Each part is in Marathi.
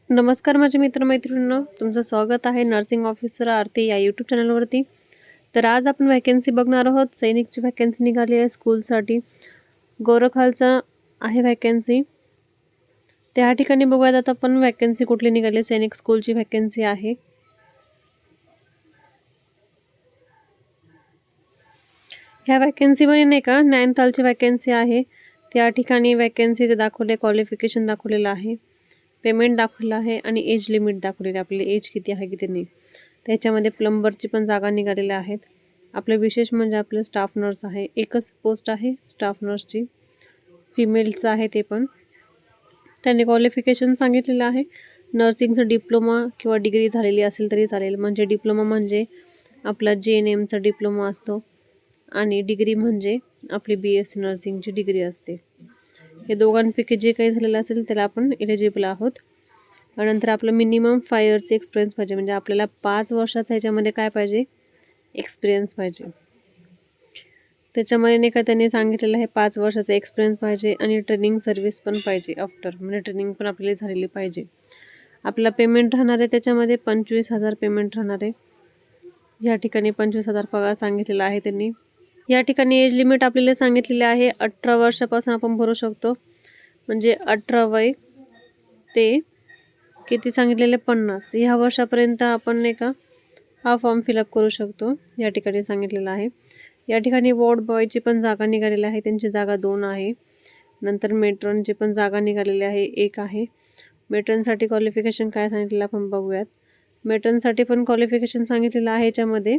नमस्कार माझे मित्रमैत्रिणींनो, तुमचं स्वागत आहे नर्सिंग ऑफिसर आरती या यूट्यूब चॅनलवरती. तर आज आपण वॅकन्सी बघणार आहोत. सैनिकची वॅकन्सी निघाली आहे स्कूलसाठी. गोरखालचा आहे वॅकन्सी. त्या ठिकाणी बघूयात आता आपण वॅकन्सी कुठली निघाली. सैनिक स्कूलची वॅकन्सी आहे. ह्या वॅकन्सीमध्ये नाही का 9th वॅकन्सी आहे. त्या ठिकाणी वॅकन्सीचे दाखवले, क्वालिफिकेशन दाखवलेलं आहे, पेमेंट दाखवलेलं आहे आणि एज लिमिट दाखवलेली, आपली एज किती आहे किती नाही. त्याच्यामध्ये प्लंबरची पण जागा निघालेल्या आहेत. आपले विशेष म्हणजे आपले स्टाफ नर्स आहे, एकच पोस्ट आहे स्टाफ नर्सची, फिमेलचं आहे ते पण. त्यांनी क्वालिफिकेशन सांगितलेलं आहे. नर्सिंगचं डिप्लोमा किंवा डिग्री झालेली असेल तरी चालेल. म्हणजे डिप्लोमा म्हणजे आपला JNMचा डिप्लोमा असतो आणि डिग्री म्हणजे आपली BSc नर्सिंगची डिग्री असते. हे दोघांपैकी जे काही झालेलं असेल त्याला आपण एलिजिबल आहोत. नंतर आपलं मिनिमम 5 इयर्स एक्सपिरियन्स पाहिजे. म्हणजे आपल्याला 5 वर्षाचा ह्याच्यामध्ये काय पाहिजे, एक्सपिरियन्स पाहिजे. त्याच्यामध्ये नाही का त्यांनी सांगितलेलं आहे 5 वर्षाचा एक्सपिरियन्स पाहिजे आणि ट्रेनिंग सर्व्हिस पण पाहिजे आफ्टर, म्हणजे ट्रेनिंग पण आपल्याला झालेली पाहिजे. आपला पेमेंट राहणार आहे त्याच्यामध्ये 25,000 पेमेंट राहणार आहे. या ठिकाणी 25,000 पगार सांगितलेला आहे त्यांनी. या ठिकाणी एज लिमिट आपल्याला सांगितलेली आहे 18 वर्षापासून आपण भरू शकतो. म्हणजे 18 वय ते किती सांगितलेले 50 ह्या वर्षापर्यंत आपण नाही का हा फॉर्म फिलअप करू शकतो. या ठिकाणी सांगितलेलं आहे. या ठिकाणी वॉर्ड बॉयची पण जागा निघालेली आहे. त्यांची जागा 2 आहे. नंतर मेट्रॉनची पण जागा निघालेली आहे, 1 आहे. मेट्रॉनसाठी क्वालिफिकेशन काय सांगितलेलं आपण बघूयात. मेट्रॉनसाठी पण क्वालिफिकेशन सांगितलेलं आहे याच्यामध्ये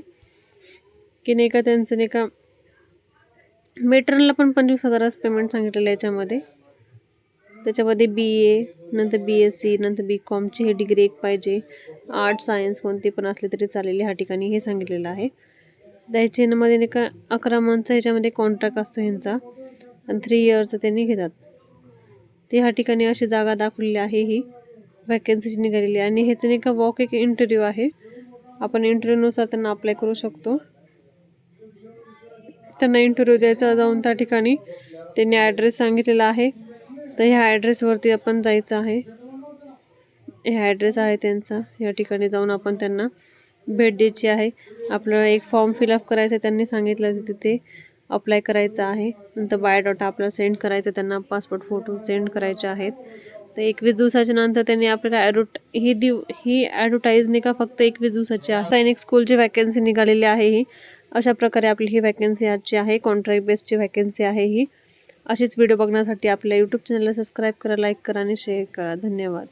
की नाही का त्यांचं नाही का मेट्रॉनला पण 25,000 पेमेंट सांगितलेलं आहे याच्यामध्ये. त्याच्यामध्ये BA, नंतर BSc, नंतर BComची ही डिग्री एक पाहिजे. आर्ट सायन्स कोणती पण असली तरी चालेल. ह्या ठिकाणी हे सांगितलेलं आहे. ह्याच्यामध्ये नाही का 11 मंथचा ह्याच्यामध्ये कॉन्ट्रॅक्ट असतो ह्यांचा आणि 3 इयर्सचं त्यांनी घेतात. ते ह्या ठिकाणी अशी जागा दाखवलेली आहे ही वॅकन्सीची निघालेली आहे. आणि ह्याचं नाही का वॉक एक इंटरव्ह्यू आहे. आपण इंटरव्ह्यूनुसार त्यांना अप्लाय करू शकतो. त्यांना इंटरव्ह्यू द्यायचा जाऊन त्या ठिकाणी त्यांनी ॲड्रेस सांगितलेला आहे. तर ह्या ॲड्रेसवरती आपण जायचं आहे. ह्या ॲड्रेस आहे त्यांचा. या ठिकाणी जाऊन आपण त्यांना भेट द्यायची आहे. आपल्याला एक फॉर्म फिलअप करायचं आहे, त्यांनी सांगितलं तिथे अप्लाय करायचं आहे. नंतर बायोडाटा आपल्याला सेंड करायचं, त्यांना पासपोर्ट फोटो सेंड करायचे आहेत. तर 21 दिवसाच्या नंतर त्यांनी आपल्याला ही ॲडव्हर्टाईज नाही का फक्त 21 दिवसाची आहे. सैनिक स्कूलची वॅकन्सी निघालेली आहे ही. अशा प्रकारे आपली ही वॅकन्सी आजची आहे. कॉन्ट्रॅक्ट बेस्डची वॅकन्सी आहे ही. अशीच व्हिडिओ बघण्यासाठी आपल्या यूट्यूब चॅनलला सबस्क्राईब करा, लाईक करा आणि शेअर करा. धन्यवाद.